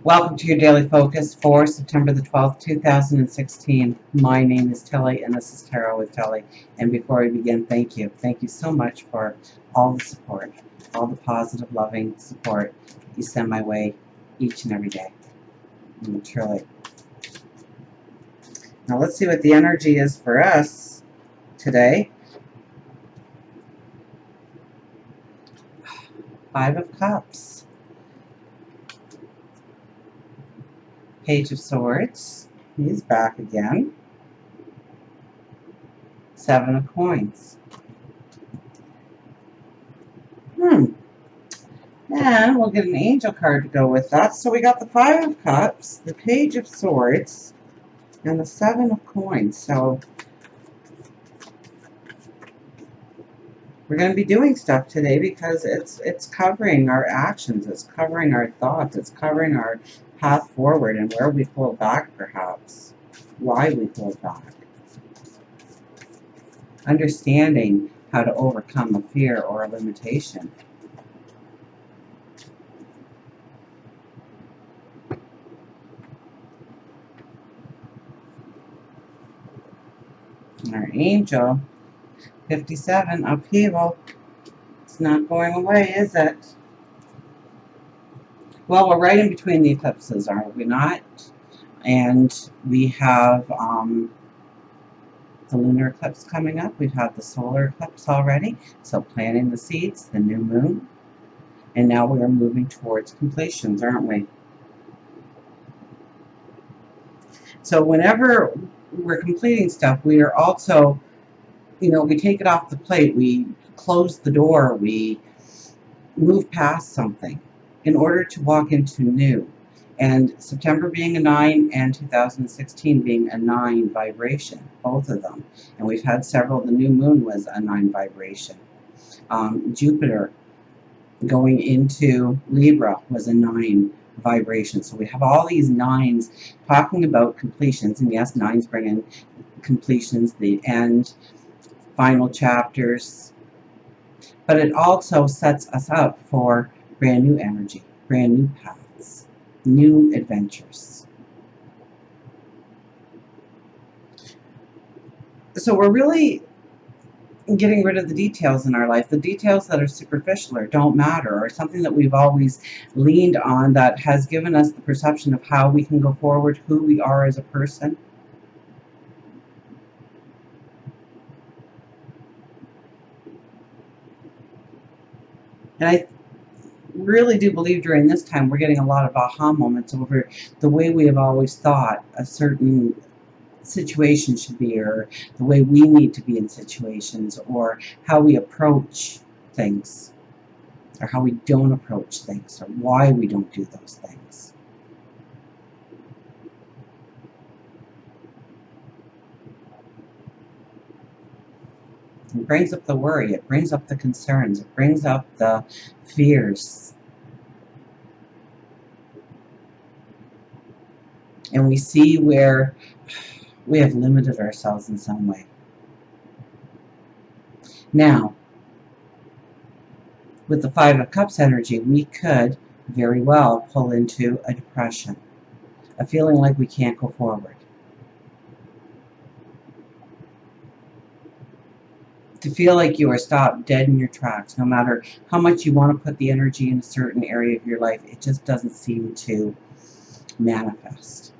Welcome to your daily focus for September the 12th, 2016. My name is Tilly, and this is Tarot with Tilly. And before we begin, thank you. Thank you so much for all the support, all the positive, loving support you send my way each and every day. Truly. Now let's see what the energy is for us today. Five of Cups. Page of Swords. He's back again. Seven of Coins. And we'll get an angel card to go with that. So we got the Five of Cups, the Page of Swords, and the Seven of Coins. So we're going to be doing stuff today because it's covering our actions, it's covering our thoughts, it's covering our path forward and where we pull back, perhaps, why we pull back. Understanding how to overcome a fear or a limitation. And our angel, 57, upheaval. It's not going away, is it? Well, we're right in between the eclipses, aren't we not? And we have the lunar eclipse coming up. We've had the solar eclipse already. So planting the seeds, the new moon. And now we are moving towards completions, aren't we? So whenever we're completing stuff, we are also, we take it off the plate. We close the door. We move past something in order to walk into new. And September being a 9 and 2016 being a 9 vibration, both of them. And we've had several. The new moon was a 9 vibration. Jupiter going into Libra was a 9 vibration. So we have all these 9s talking about completions. And yes, 9s bring in completions, the end, final chapters. But it also sets us up for brand new energy, brand new paths, new adventures. So we're really getting rid of the details in our life, the details that are superficial or don't matter, or something that we've always leaned on that has given us the perception of how we can go forward, who we are as a person. And I really do believe during this time we're getting a lot of aha moments over the way we have always thought a certain situation should be, or the way we need to be in situations, or how we approach things, or how we don't approach things, or why we don't do those things. It brings up the worry, it brings up the concerns, it brings up the fears. And we see where we have limited ourselves in some way. Now, with the Five of Cups energy, we could very well pull into a depression, a feeling like we can't go forward. To feel like you are stopped dead in your tracks, no matter how much you want to put the energy in a certain area of your life, it just doesn't seem to manifest.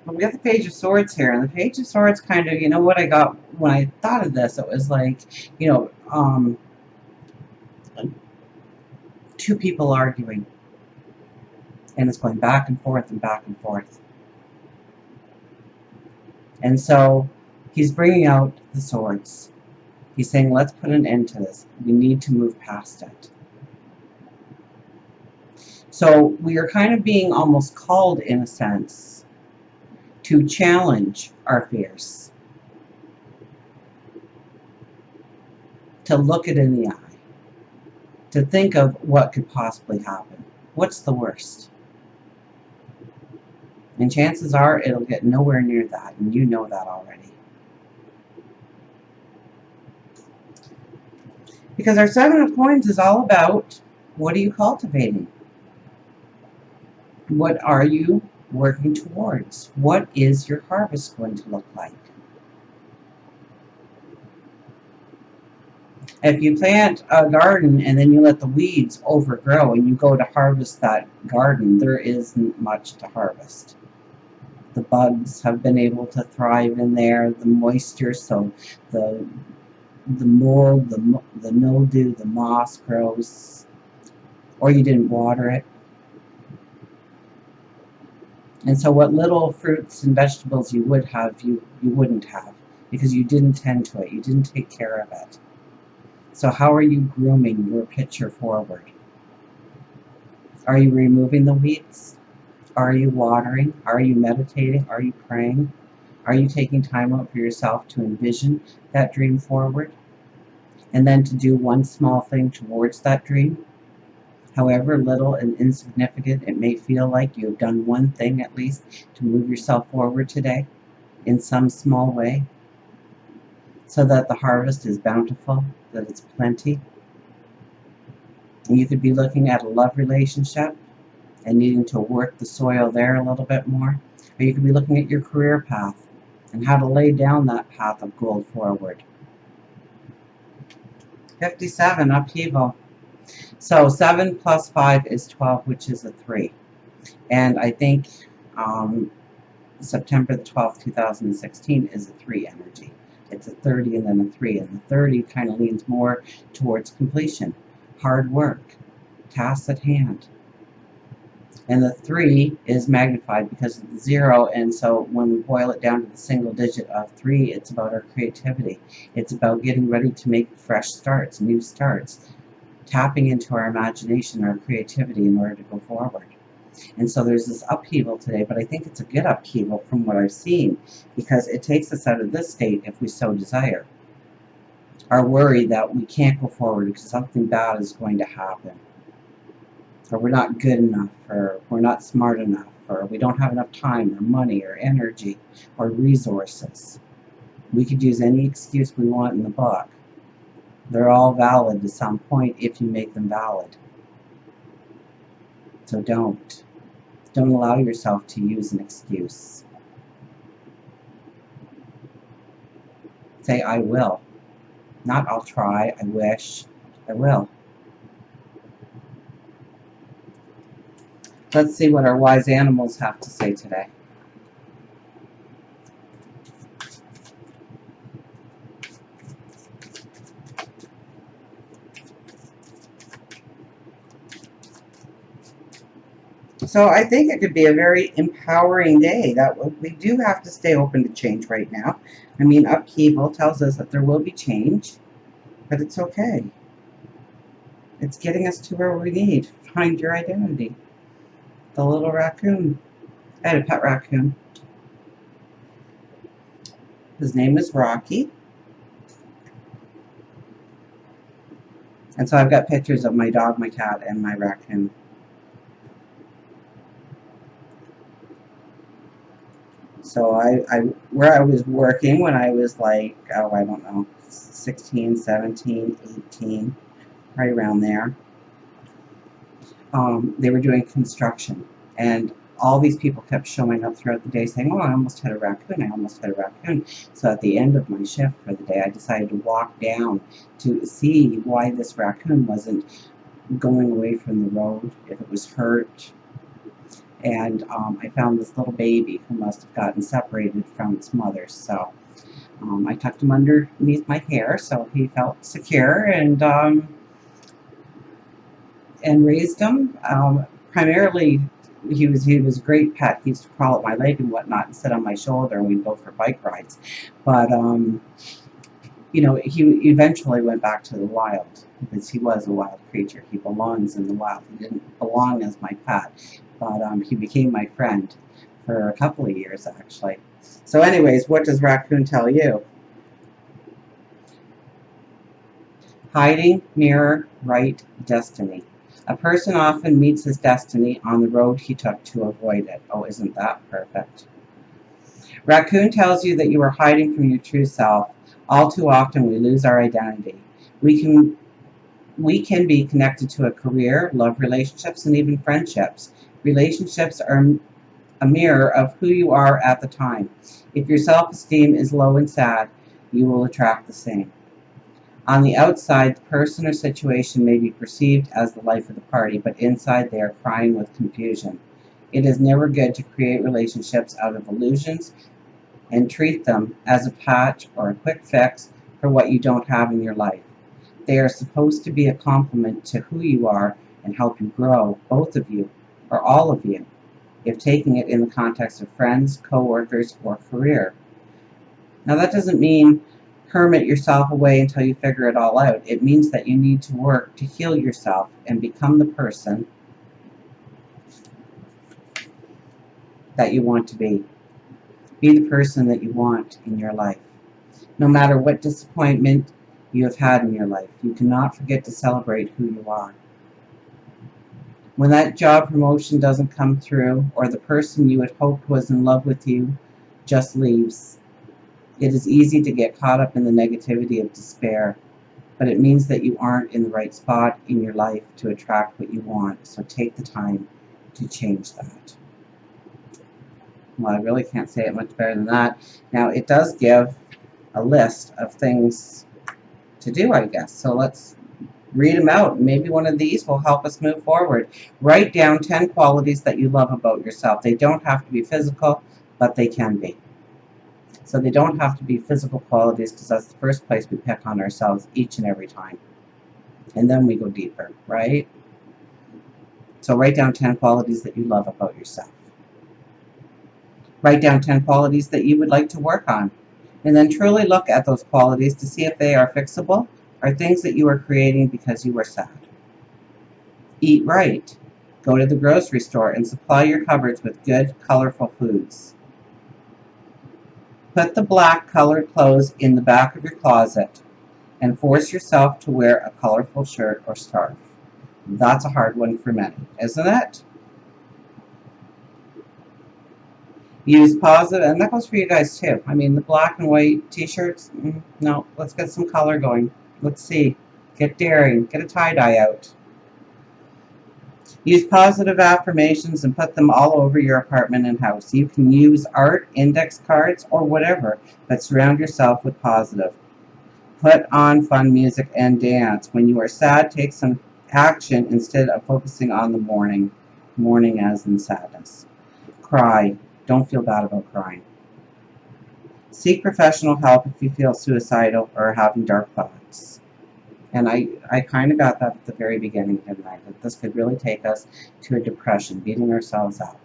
But we got the Page of Swords here, and the Page of Swords kind of, what I got when I thought of this, it was like, two people arguing, and it's going back and forth and back and forth. And so he's bringing out the swords. He's saying, let's put an end to this. We need to move past it. So we are kind of being almost called, in a sense, to challenge our fears. To look it in the eye. To think of what could possibly happen. What's the worst? And chances are it'll get nowhere near that, and you know that already. Because our Seven of Coins is all about, what are you cultivating? What are you working towards? What is your harvest going to look like? If you plant a garden and then you let the weeds overgrow and you go to harvest that garden, there isn't much to harvest. The bugs have been able to thrive in there, the moisture, so the mold, the mildew, the moss grows, or you didn't water it. And so what little fruits and vegetables you would have, you wouldn't have, because you didn't tend to it, you didn't take care of it. So how are you grooming your picture forward? Are you removing the weeds? Are you watering? Are you meditating? Are you praying? Are you taking time out for yourself to envision that dream forward? And then to do one small thing towards that dream? However little and insignificant it may feel like, you've done one thing at least to move yourself forward today in some small way, so that the harvest is bountiful, that it's plenty. And you could be looking at a love relationship and needing to work the soil there a little bit more. Or you could be looking at your career path and how to lay down that path of gold forward. 57, upheaval. So 7 plus 5 is 12, which is a 3. And I think September the 12th, 2016 is a 3 energy. It's a 30 and then a 3. And the 30 kind of leans more towards completion, hard work, tasks at hand. And the 3 is magnified because of the 0, and so when we boil it down to the single digit of 3, it's about our creativity. It's about getting ready to make fresh starts, new starts, tapping into our imagination, our creativity in order to go forward. And so there's this upheaval today, but I think it's a good upheaval from what I've seen, because it takes us out of this state if we so desire. Our worry that we can't go forward because something bad is going to happen, or we're not good enough, or we're not smart enough, or we don't have enough time or money or energy or resources. We could use any excuse we want in the book. They're all valid to some point if you make them valid. So don't allow yourself to use an excuse. Say, I will. Not I'll try, I wish, I will. Let's see what our wise animals have to say today. So I think it could be a very empowering day. That we do have to stay open to change right now. I mean, upheaval tells us that there will be change, but it's okay. It's getting us to where we need. Find your identity. The little raccoon. I had a pet raccoon. His name is Rocky. And so I've got pictures of my dog, my cat, and my raccoon. So where I was working when I was like, oh, I don't know, 16, 17, 18, right around there, they were doing construction. And all these people kept showing up throughout the day saying, oh, I almost had a raccoon, I almost had a raccoon. So at the end of my shift for the day, I decided to walk down to see why this raccoon wasn't going away from the road, if it was hurt. And I found this little baby who must have gotten separated from its mother. So I tucked him underneath my hair so he felt secure, and raised him. Primarily, he was a great pet. He used to crawl up my leg and whatnot and sit on my shoulder, and we'd go for bike rides. But you know, he eventually went back to the wild, because he was a wild creature. He belongs in the wild. He didn't belong as my pet, but he became my friend for a couple of years, actually. So anyways, what does raccoon tell you? Hiding, mirror, right, destiny. A person often meets his destiny on the road he took to avoid it. Oh, isn't that perfect? Raccoon tells you that you are hiding from your true self. All too often we lose our identity. We can We can be connected to a career, love relationships, and even friendships. Relationships are a mirror of who you are at the time. If your self-esteem is low and sad, you will attract the same. On the outside, the person or situation may be perceived as the life of the party, but inside they are crying with confusion. It is never good to create relationships out of illusions and treat them as a patch or a quick fix for what you don't have in your life. They are supposed to be a complement to who you are and help you grow, both of you, or all of you, if taking it in the context of friends, co-workers, or career. Now that doesn't mean hermit yourself away until you figure it all out. It means that you need to work to heal yourself and become the person that you want to be. Be the person that you want in your life. No matter what disappointment you have had in your life, you cannot forget to celebrate who you are. When that job promotion doesn't come through, or the person you had hoped was in love with you just leaves, it is easy to get caught up in the negativity of despair, but it means that you aren't in the right spot in your life to attract what you want, so take the time to change that. Well, I really can't say it much better than that. Now, it does give a list of things to do, I guess, so let's read them out. Maybe one of these will help us move forward. Write down 10 qualities that you love about yourself. They don't have to be physical, but they can be. So they don't have to be physical qualities, because that's the first place we pick on ourselves each and every time. And then we go deeper, right? So write down 10 qualities that you love about yourself. Write down 10 qualities that you would like to work on. And then truly look at those qualities to see if they are fixable or things that you are creating because you are sad. Eat right. Go to the grocery store and supply your cupboards with good, colorful foods. Put the black colored clothes in the back of your closet and force yourself to wear a colorful shirt or scarf. That's a hard one for many, isn't it? Use positive, and that goes for you guys too. I mean, the black and white t-shirts, no, let's get some color going. Let's see. Get daring. Get a tie-dye out. Use positive affirmations and put them all over your apartment and house. You can use art, index cards, or whatever, but surround yourself with positive. Put on fun music and dance. When you are sad, take some action instead of focusing on the mourning. Mourning as in sadness. Cry. Don't feel bad about crying. Seek professional help if you feel suicidal or having dark thoughts. And I kind of got that at the very beginning, didn't I? That this could really take us to a depression, beating ourselves up.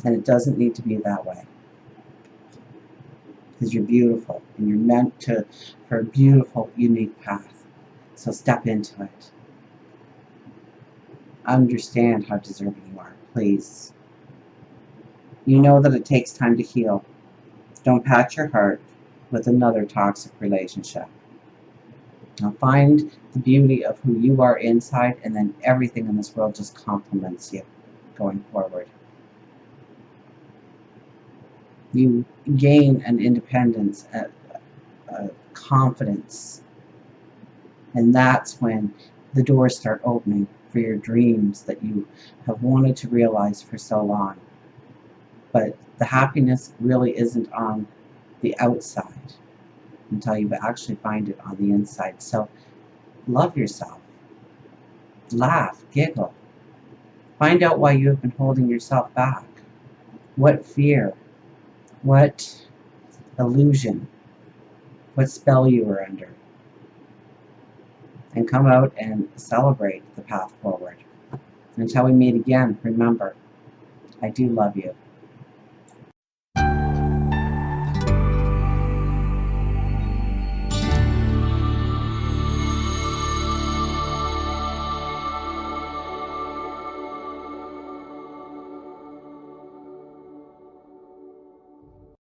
And it doesn't need to be that way. Because you're beautiful, and you're meant for a beautiful, unique path. So step into it. Understand how deserving you are, please. You know that it takes time to heal. Don't patch your heart with another toxic relationship. Now find the beauty of who you are inside, and then everything in this world just complements you going forward. You gain an independence, a confidence, and that's when the doors start opening for your dreams that you have wanted to realize for so long. But the happiness really isn't on the outside until you actually find it on the inside. So love yourself. Laugh, giggle. Find out why you have been holding yourself back. What fear, what illusion, what spell you were under. And come out and celebrate the path forward. Until we meet again, remember, I do love you.